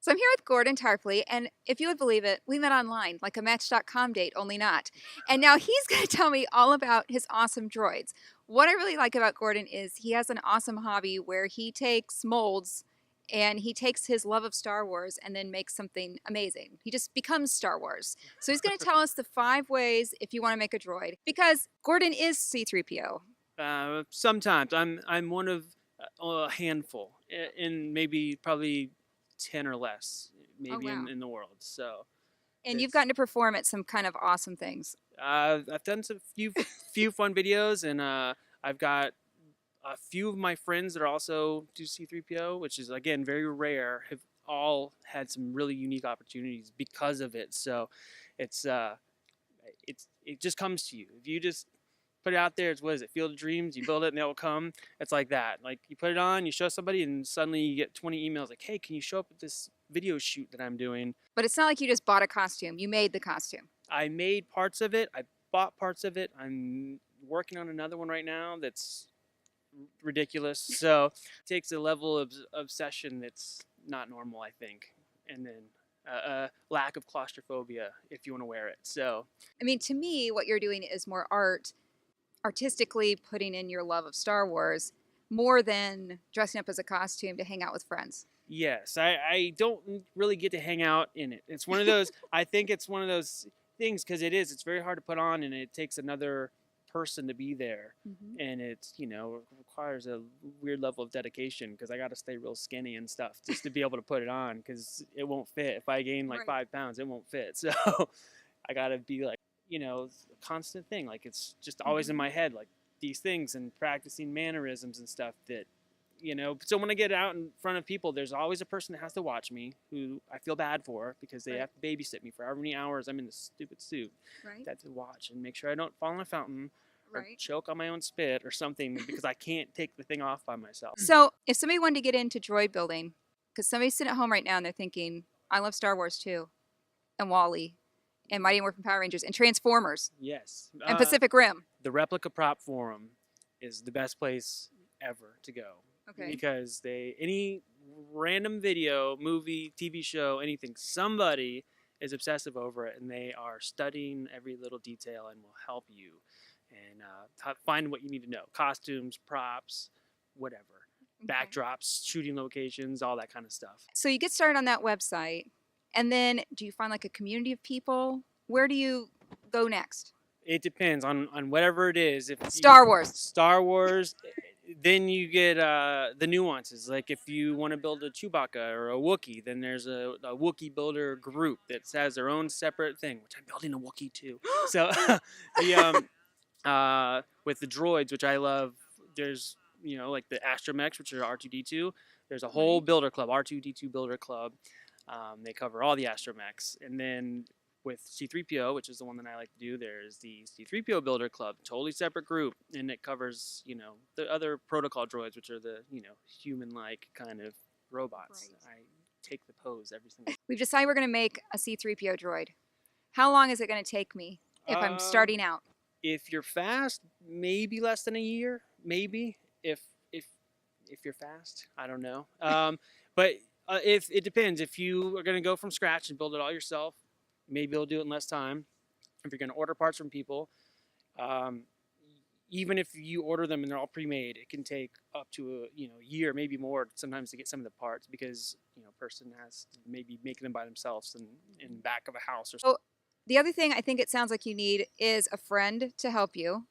So I'm here with Gordon Tarpley, and if you would believe it, we met online, like a Match.com date, only not. And now he's going to tell me all about his awesome droids. What I really like about Gordon is he has an awesome hobby where he takes molds and he takes his love of Star Wars and then makes something amazing. He just becomes Star Wars. So he's going to tell us the 5 ways if you want to make a droid, because Gordon is C3PO. Sometimes I'm one of a handful, in maybe probably 10 or less, Oh, maybe wow. in the world. So And you've it's gotten to perform at some kind of awesome things. I've done some few fun videos, and I've got a few of my friends that are also do C3PO, which is again very rare. Have all had some really unique opportunities because of it. So it's it just comes to you if you just put it out there. It's, what is it, Field of Dreams? You build it and it will come. It's like that. Like, you put it on, you show somebody, and suddenly you get 20 emails like, hey, can you show up at this video shoot that I'm doing? But it's not like you just bought a costume, you made the costume. I made parts of it, I bought parts of it. I'm working on another one right now that's ridiculous. So it takes a level of obsession that's not normal, I think. And then a lack of claustrophobia if you want to wear it. So I mean, to me, what you're doing is more art, artistically putting in your love of Star Wars, more than dressing up as a costume to hang out with friends. yes, I don't really get to hang out in it. It's one of those, I think it's one of those things, because it's very hard to put on, and it takes another person to be there. Mm-hmm. And it's, requires a weird level of dedication, because I got to stay real skinny and stuff just to be able to put it on, because it won't fit. If I gain like Right. 5 pounds, it won't fit. So I got to be like, a constant thing. Like, it's just always in Mm-hmm. my head, like these things, and practicing mannerisms and stuff that so when I get out in front of people, there's always a person that has to watch me, who I feel bad for, because they Right. have to babysit me for however many hours I'm in this stupid suit. Right. That to watch and make sure I don't fall in a fountain or Right. choke on my own spit or something, because I can't take the thing off by myself. So, if somebody wanted to get into droid building, because somebody's sitting at home right now and they're thinking, I love Star Wars too, and Wally, and Mighty Morphin Power Rangers, and Transformers, Yes. and Pacific Rim. The Replica Prop Forum is the best place ever to go. Okay. Because any random video, movie, TV show, anything, somebody is obsessive over it, and they are studying every little detail and will help you and find what you need to know: costumes, props, whatever, Okay. backdrops, shooting locations, all that kind of stuff. So you get started on that website, and then do you find like a community of people? Where do you go next? It depends on whatever it is. If Star Wars. Star Wars, then you get the nuances. Like, if you want to build a Chewbacca or a Wookiee, then there's a Wookiee builder group that has their own separate thing, which I'm building a Wookiee too. So with the droids, which I love, there's like the astromechs, which are R2D2. There's a whole builder club, R2D2 builder club. They cover all the astromechs, and then with C3PO, which is the one that I like to do, there's the C3PO Builder Club, totally separate group, and it covers, the other protocol droids, which are the, human-like kind of robots. Right. I take the pose every single We've decided we're going to make a C3PO droid. How long is it going to take me if I'm starting out? If you're fast, maybe less than a year, maybe, if you're fast. I don't know. But if it depends. If you are going to go from scratch and build it all yourself, maybe you'll do it in less time. If you're going to order parts from people, even if you order them and they're all pre-made, it can take up to a year, maybe more, sometimes, to get some of the parts, because a person has to maybe make them by themselves in back of a house or something. So the other thing I think it sounds like you need is a friend to help you,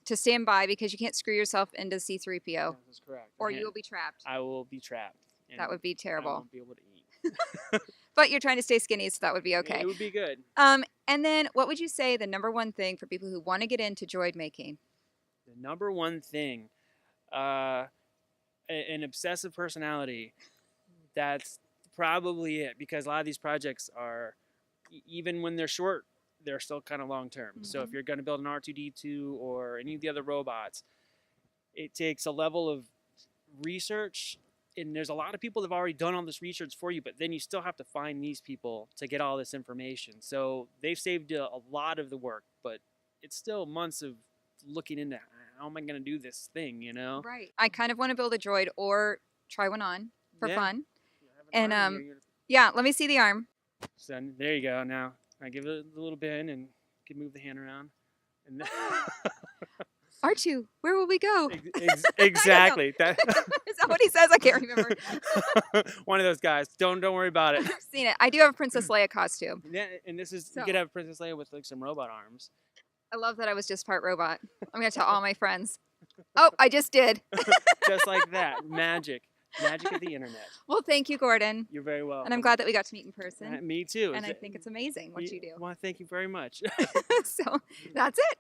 to stand by, because you can't screw yourself into C3PO, Yeah, that's correct. or you will be trapped. I will be trapped. That would be I terrible. won't be able to eat. But you're trying to stay skinny, so that would be okay. It would be good. And then what would you say the number one thing for people who want to get into droid making? The number one thing, an obsessive personality. That's probably it, because a lot of these projects are, even when they're short, they're still kind of long term. So if you're going to build an R2D2 or any of the other robots, it takes a level of research, and there's a lot of people that have already done all this research for you, but then you still have to find these people to get all this information. So they've saved a lot of the work, but it's still months of looking into how am I going to do this thing, Right. I kind of want to build a droid or try one on for fun. And Yeah, let me see the arm. So there you go. Now I give it a little bend and can move the hand around. And R2, where will we go? exactly. That Is that what he says? I can't remember. one of those guys. Don't worry about it. I've seen it. I do have a Princess Leia costume. Yeah, and this is So. you could have Princess Leia with like some robot arms. I love that I was just part robot. I'm going to tell all my friends. Oh, I just did. Just like that. Magic of the internet. Well, thank you, Gordon. You're very welcome. And I'm glad that we got to meet in person. Me too. And I think it's amazing what you do. Well, thank you very much. So that's it.